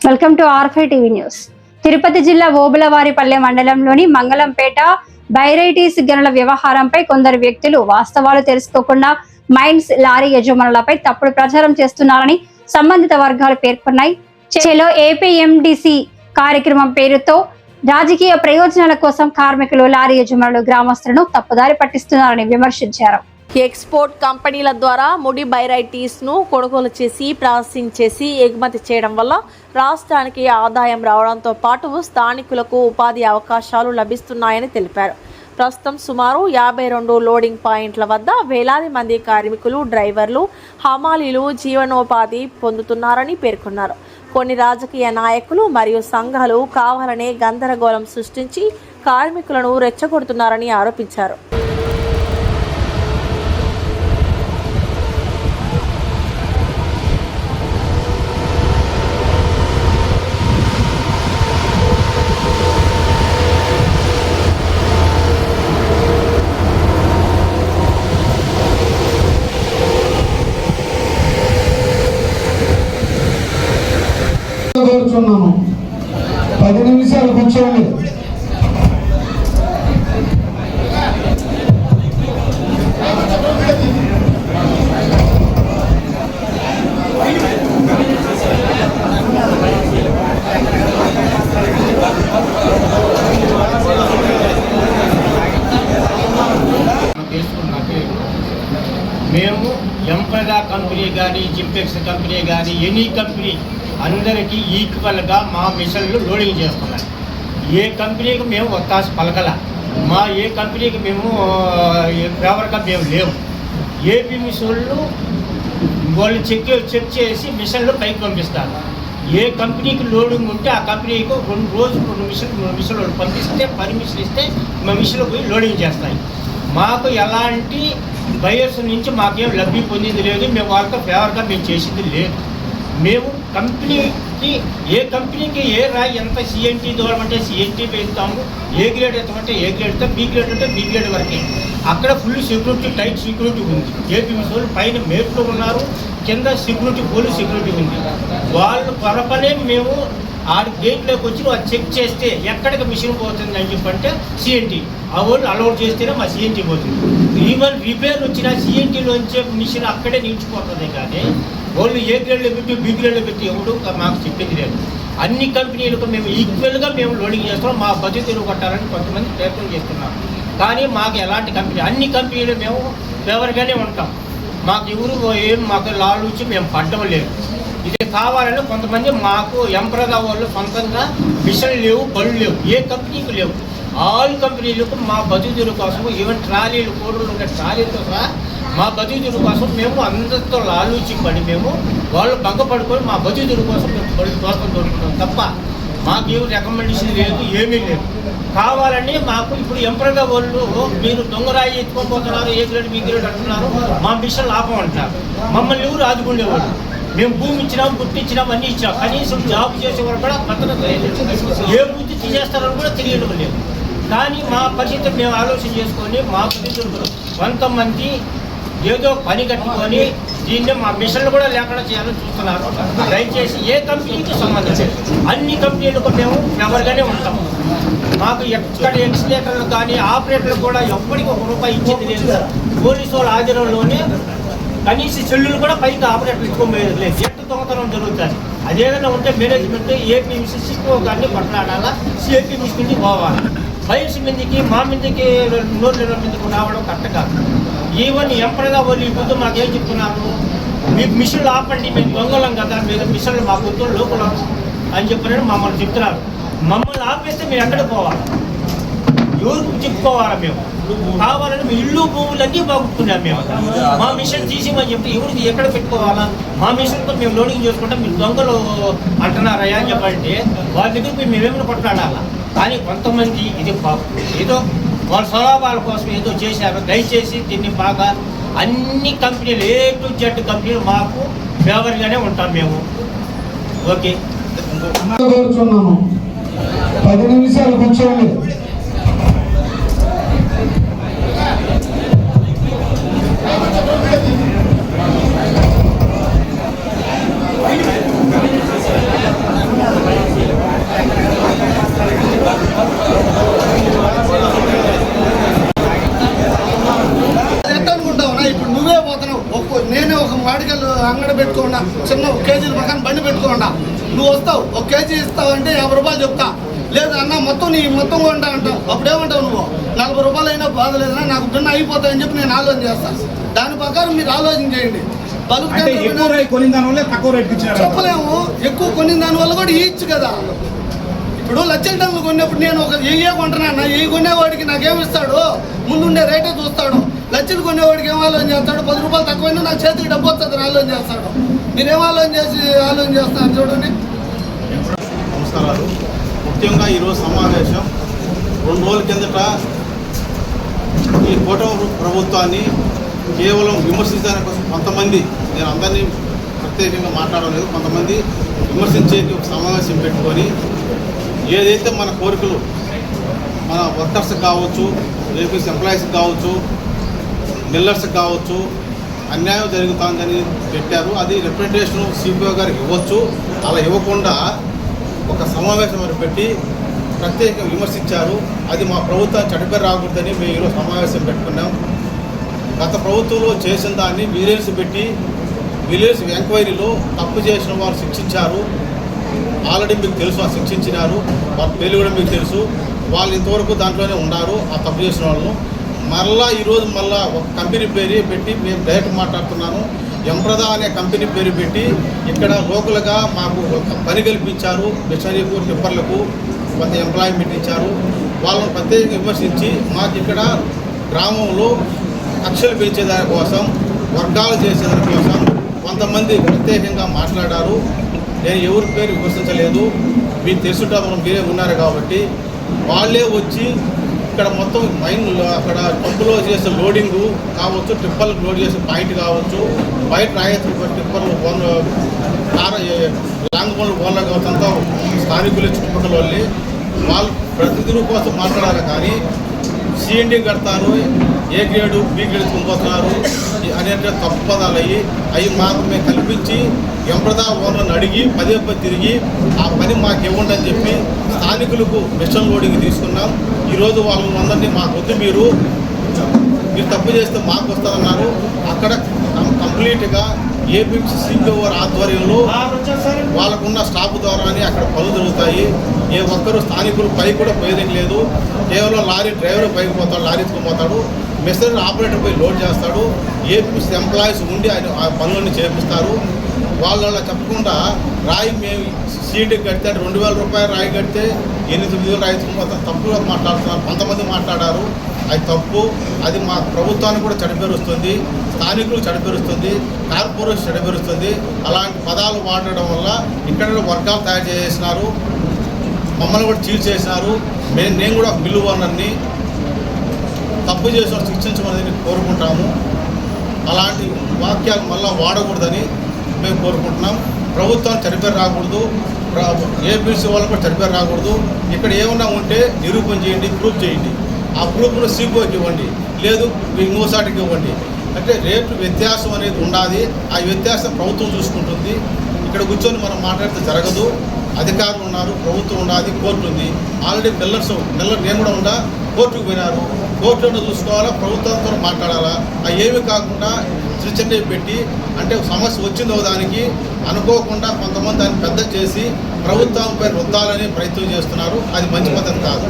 Welcome to ఆర్5 TV news. Tirupati జిల్లా ఓబులవారిపల్లె మండలంలోని మంగళంపేట బైరైటీస్ గనుల వ్యవహారంపై కొందరు వ్యక్తులు వాస్తవాలు తెలుసుకోకుండా మైన్స్ లారీ యజమానులపై తప్పుడు ప్రచారం చేస్తున్నారని సంబంధిత వర్గాలు పేర్కొన్నాయి. చెలో ఏపీఎండిసి కార్యక్రమం పేరుతో రాజకీయ ప్రయోజనాల కోసం కార్మికులు, లారీ యజమానులు, గ్రామస్తులను తప్పుదారి పట్టిస్తున్నారని విమర్శించారు. ఎక్స్పోర్ట్ కంపెనీల ద్వారా ముడి బైరైటీస్ను కొనుగోలు చేసి ప్రాసెసింగ్ చేసి ఎగుమతి చేయడం వల్ల రాష్ట్రానికి ఆదాయం రావడంతో పాటు స్థానికులకు ఉపాధి అవకాశాలు లభిస్తున్నాయని తెలిపారు. ప్రస్తుతం సుమారు 52 లోడింగ్ పాయింట్ల వద్ద వేలాది మంది కార్మికులు, డ్రైవర్లు, హమాలీలు జీవనోపాధి పొందుతున్నారని పేర్కొన్నారు. కొన్ని రాజకీయ నాయకులు మరియు సంఘాలు కావాలనే గందరగోళం సృష్టించి కార్మికులను రెచ్చగొడుతున్నారని ఆరోపించారు. కోరుచున్నాను, 10 నిమిషాలు కూర్చోండి. మేము ఎంపగా కంపెనీ కానీ, జింపెక్స్ కంపెనీ కానీ, ఎనీ కంపెనీ అందరికీ ఈక్వల్గా మా మిషన్లు లోడింగ్ చేస్తున్నాం. ఏ కంపెనీకి మేము ఒత్తాసు పలకల, మా ఏ కంపెనీకి మేము ఫేవర్గా మేము లేవు. ఏపీ మిషన్లు వాళ్ళు చెక్ చేసి మిషన్లు పైకి పంపిస్తారు. ఏ కంపెనీకి లోడింగ్ ఉంటే ఆ కంపెనీకి 2 రోజులు 2 మిషన్లు పంపిస్తే, పర్మిషన్ ఇస్తే మా మిషన్లు పోయి లోడింగ్ చేస్తాయి. మాకు ఎలాంటి బయర్స్ నుంచి మాకేం లబ్ధి పొందింది లేదు. మేము వాళ్ళతో ఫేవర్గా మేము చేసింది లేదు. మేము కంపెనీకి ఏ కంపెనీకి ఏ రాయి ఎంత సిఎన్టీ దూరమంటే సిఎన్టీ వేస్తాము, ఏ గ్రేడ్ ఎత్తమంటే ఏ గ్రేడ్తో, బి గ్రేడ్ అంటే బి గ్రేడ్ వరకే. అక్కడ ఫుల్ సెక్యూరిటీ, టైట్ సెక్యూరిటీ ఉంది. ఏపీ మిషన్లు పైన మేట్లు ఉన్నారు, కింద సెక్యూరిటీ, పోలీస్ సెక్యూరిటీ ఉంది. వాళ్ళు పొరపనే మేము ఆ గేట్లోకి వచ్చి వాళ్ళు చెక్ చేస్తే ఎక్కడికి మిషన్ పోతుంది అని చెప్పంటే సిఎన్టీ ఆ వాళ్ళు అలౌట్ చేస్తేనే మా సిఎన్టీ పోతుంది. ఈవెన్ రిపేర్ వచ్చిన సిఎన్టీలోంచే మిషన్ అక్కడే నిలిచిపోతుంది. కానీ వాళ్ళు ఏ గ్రేడ్లో పెట్టి, బి గ్రేడ్లో పెట్టి ఎవరు మాకు చెప్పింది లేదు. అన్ని కంపెనీలకు మేము ఈక్వల్గా మేము లోడింగ్ చేస్తున్నాం. మా బతుకులు కొట్టాలని కొంతమంది ప్రయత్నం చేస్తున్నాం. కానీ మాకు ఎలాంటి కంపెనీ, అన్ని కంపెనీలు మేము ఫేవర్గానే ఉంటాం. మాకు ఎవరు ఏం మాకు లాలుచి మేము పడ్డం లేదు. ఇది కావాలని కొంతమంది మాకు ఎంప్రదా వాళ్ళు సొంతంగా మిషన్లు లేవు, బళ్ళు లేవు, ఏ కంపెనీకి లేవు. ఆల్ కంపెనీలకు మా బతుకుల కోసం, ఈవెన్ ట్రాలీలు, కోడలు ఉండే ట్రాలీలతో సహా మా బతుకుల కోసం మేము అందరితో లాలూచి పడి మేము వాళ్ళు భంగపడుకొని మా బతుకుల కోసం మేము బళ్ళు దోషం దొరుకుతాం తప్ప మాకు ఏమి రికమెండేషన్ లేదు, ఏమీ లేదు. కావాలని మాకు ఇప్పుడు ఎంప్రదా వాళ్ళు మీరు దొంగరాయి ఎత్తుకొని పోతున్నారు, ఏ గ్రేడ్ బి గ్రేడ్ అంటున్నారు, మా మిషన్లు ఆపమంటున్నారు. మమ్మల్ని ఎవరు ఆదుకునేవాళ్ళు. మేము భూమి ఇచ్చినాం, గుర్తించినాం, అన్నీ ఇచ్చాం. కనీసం జాబ్ చేసేవారు కూడా భద్రత ఏ వృత్తి తీసేస్తారని కూడా తెలియడం లేదు. కానీ మా పరిస్థితి మేము ఆలోచన చేసుకొని మా ప్రతినిధులు కొంతమంది ఏదో పని కట్టుకొని దీన్ని మా మిషన్లు కూడా లేకుండా చేయాలని చూస్తున్నారు. దయచేసి ఏ కంపెనీకి సంబంధం లేదు, అన్ని కంపెనీలకు మేము ఎవరిగానే ఉంటాము. మాకు ఎక్కడ ఎక్స్లేటర్లు కానీ ఆపరేటర్లు కూడా ఎప్పటికీ ₹1 ఇచ్చింది లేదు. పోలీసు వాళ్ళ ఆధ్వర్యంలోనే కనీస చెల్లులు కూడా పైకి ఆపరేటర్లు ఇచ్చుకోలేదు. ఎట్టు దొంగతనం జరుగుతుంది. అదేదైనా ఉంటే మేనేజ్మెంట్ ఏపీ మిషన్ సిక్కో కానీ కొట్లాడాలా, సిఏపీ మిషన్ పోవాలి. బయల్స్ మీదకి మా మీదకి 100 మీదకి రావడం కరెక్ట్ కాదు. ఈవెన్ ఎంప్రదా వాళ్ళు ఇప్పుడు మాకేం చెప్తున్నారు, మీకు మిషన్లు ఆపండి, మేము దొంగలం కదా, మీరు మిషన్లు మా పొద్దున్న లోపల అని చెప్పినట్టు మమ్మల్ని చెప్తున్నారు. మమ్మల్ని ఆపేస్తే మేము ఎక్కడికి పోవాలి, ఎవరికి చెప్పుకోవాలా? మేము కావాలని మీ ఇల్లు, భూములన్నీ బాగుంటున్నాం. మేము మా మిషన్ తీసిమని చెప్తే ఎవరికి ఎక్కడ పెట్టుకోవాలా? మా మిషన్తో మేము లోడింగ్ చేసుకుంటాం, మీరు దొంగలు అంటున్నారయ్యా అని చెప్పంటే వాళ్ళ దగ్గరికి మేమేమైనా కొట్లాడాలా? కానీ కొంతమంది ఇది ఏదో వాళ్ళ స్వలాభాల కోసం ఏదో చేశారు. దయచేసి దీన్ని బాగా అన్ని కంపెనీలు A to Z కంపెనీలు మాకు ఫేవర్గానే ఉంటాం మేము. ఓకే, కోరుచున్నాను, 10 నిమిషాలు కూర్చోండి. మాడికలు అంగడి పెట్టుకోండా, చిన్న 1 కేజీల పక్కన బండి పెట్టుకోండా, నువ్వు వస్తావు 1 కేజీ ఇస్తావంటే 50 రూపాయలు చెప్తా, లేదు అన్న మొత్తం నీ మొత్తం కొంటా అంటావు. అప్పుడేమంటావు నువ్వు? 40 రూపాయలు అయినా బాధలేదన్నా, నాకు భిన్న అయిపోతాయని చెప్పి నేను ఆలోచన చేస్తాను. దాని ప్రకారం మీరు ఆలోచన చేయండి. చెప్పలేము, ఎక్కువ కొనిన దాని వల్ల కూడా ఇచ్చు కదా. ఇప్పుడు లక్షల టన్నులు కొన్నప్పుడు నేను ఒక 1000 కొంటున్నా, 1000 కొనేవాడికి నాకేమిస్తాడు? ముందుండే రేటే చూస్తాడు. లక్షలు కొనేవాడికి ఏం ఆలోచన చేస్తాడు? 10 రూపాయలు తక్కువైనా నాకు చేతికి డబ్బు వస్తుంది ఆలోచన చేస్తాడు. మీరేం ఆలోచన చేస్తున్నారు చూడండి. నమస్కారాలు. ముఖ్యంగా ఈరోజు సమావేశం 2 రోజుల కిందట ఈ కూటమి ప్రభుత్వాన్ని కేవలం విమర్శించడానికి కోసం కొంతమంది, నేను అందరినీ ప్రత్యేకంగా మాట్లాడలేదు, కొంతమంది విమర్శించేకి ఒక సమావేశం పెట్టుకొని ఏదైతే మన కోరికలు మన వర్కర్స్ కావచ్చు, ఏపీఎస్ ఎంప్లాయీస్ కావచ్చు, మిల్లర్స్ కావచ్చు అన్యాయం జరుగుతుందని పెట్టారు. అది రిప్రజెంటేషన్ సిపిఓ గారికి ఇవ్వచ్చు. అలా ఇవ్వకుండా ఒక సమావేశం అని పెట్టి ప్రత్యేకంగా విమర్శించారు. అది మా ప్రభుత్వం చెడ్డపేరు రాకూడదని మేము ఈరోజు సమావేశం పెట్టుకున్నాం. గత ప్రభుత్వంలో చేసిన దాన్ని విజిలెన్స్ పెట్టి విజిలెన్స్ ఎంక్వైరీలో తప్పు చేసిన వారు శిక్షించారు. ఆల్రెడీ మీకు తెలుసు, ఆ శిక్షించినారు. వాళ్ళ పేర్లు కూడా మీకు తెలుసు. వాళ్ళు ఇంతవరకు దాంట్లోనే ఉన్నారు, ఆ తప్పు చేసిన వాళ్ళు. మరలా ఈరోజు మళ్ళా ఒక కంపెనీ పేరు పెట్టి మేము డైరెక్ట్ మాట్లాడుతున్నాను. ఎంప్రదా అనే కంపెనీ పేరు పెట్టి ఇక్కడ లోకల్గా మాకు పని కల్పించారు. మిషనరీకు, టిప్పర్లకు కొంత ఎంప్లాయ్మెంట్ ఇచ్చారు. వాళ్ళని ప్రత్యేకంగా విమర్శించి మాకు ఇక్కడ గ్రామంలో కక్షలు పెంచేదాని కోసం, వర్గాలు చేసేదాని కోసం కొంతమంది ప్రత్యేకంగా మాట్లాడారు. నేను ఎవరి పేరు విమర్శించలేదు, మీకు తెలుసుంటారు, మీరే ఉన్నారు కాబట్టి. వాళ్ళే వచ్చి ఇక్కడ మొత్తం మైన్లో అక్కడ పంపులో చేసే లోడింగు కావచ్చు, టిప్పర్లకు లోడ్ చేసే పాయింట్ కావచ్చు, బయట రాయత్రి టిప్పర్లు లాంగ్ పనులు ఓన్లు కావచ్చు, అంతా స్థానికులు చుట్టుపక్కల వాళ్ళు ప్రతిదిన కోసం మాట్లాడాలి. కానీ సిఎండి కడతారు, ఏ గ్రేడు బి గ్రేడ్ తీసుకుపోతున్నారు అనేక తప్పు పదాలు అవి మాకు మేము కల్పించి ఎంప్రదా ఓనర్ని అడిగి పదే తిరిగి ఆ పని మాకు ఇవ్వండి అని చెప్పి స్థానికులకు మిషన్ లోడింగ్ తీసుకున్నాం. ఈరోజు వాళ్ళందరినీ మాకు వద్దు, మీరు తప్పు చేస్తే మాకు వస్తారన్నారు. అక్కడ కంప్లీట్గా ఏపీఎంసీ సిపిఓ ఆధ్వర్యంలో వాళ్ళకున్న స్టాఫ్ ద్వారానే అక్కడ పనులు జరుగుతాయి. ఏ ఒక్కరు స్థానికులు పై కూడా పోయేది లేదు. కేవలం లారీ డ్రైవర్ పైకి పోతాడు, లారీ ఎత్తుకుపోతాడు, మెషినరీ ఆపరేటర్ పోయి లోడ్ చేస్తాడు. ఏపీఎంసీ ఎంప్లాయీస్ ఉండి ఆయన ఆ పనులన్నీ చేపిస్తారు. వాళ్ళ చెప్పకుండా రాయి మేము సీటుకి కడితే 2000 రూపాయలు రాయి కడితే 8-9 రాయి ఎత్తుకుపోతాం తప్పుగా మాట్లాడుతున్నారు. కొంతమంది మాట్లాడారు, అది తప్పు. అది మా ప్రభుత్వానికి కూడా చెడపేరుస్తుంది, స్థానికులు చెడపేరుస్తుంది, కార్పొరేషన్ చెడపేరుస్తుంది. అలాంటి పదాలు వాడడం వల్ల ఇక్కడ వర్గాలు తయారు చేసినారు, మమ్మల్ని కూడా చీల్ చేసినారు. నేను కూడా మిల్లు ఓనర్ని, తప్పు చేసిన శిక్షించమని కోరుకుంటాము. అలాంటి వాక్యాలు మళ్ళీ వాడకూడదని మేము కోరుకుంటున్నాం. ప్రభుత్వానికి చెడిపేరు రాకూడదు, ఏపీసీ వాళ్ళకు కూడా చెడిపేరు రాకూడదు. ఇక్కడ ఏమన్నా ఉంటే నిరూపణ చేయండి, ప్రూఫ్ చేయండి. ఆ ప్రూఫ్ను సిపిఓకి ఇవ్వండి, లేదు ఇంకోసాటికి ఇవ్వండి. అంటే రేటు వ్యత్యాసం అనేది ఉండాలి. ఆ వ్యత్యాసం ప్రభుత్వం చూసుకుంటుంది. ఇక్కడ కూర్చొని మనం మాట్లాడితే జరగదు. అధికారులు ఉన్నారు, ప్రభుత్వం ఉండాలి, కోర్టు ఉంది. ఆల్రెడీ మిల్లర్ నేను కూడా ఉండా, కోర్టుకు పోయినారు. కోర్టులో చూసుకోవాలా, ప్రభుత్వంతో మాట్లాడాలా. ఏమీ కాకుండా చిన్నవి పెట్టి అంటే సమస్య వచ్చిందో దానికి అనుకోకుండా కొంతమంది దాన్ని పెద్ద చేసి ప్రభుత్వంపై రుద్దాలని ప్రయత్నం చేస్తున్నారు. అది మంచి పద్ధతి కాదు.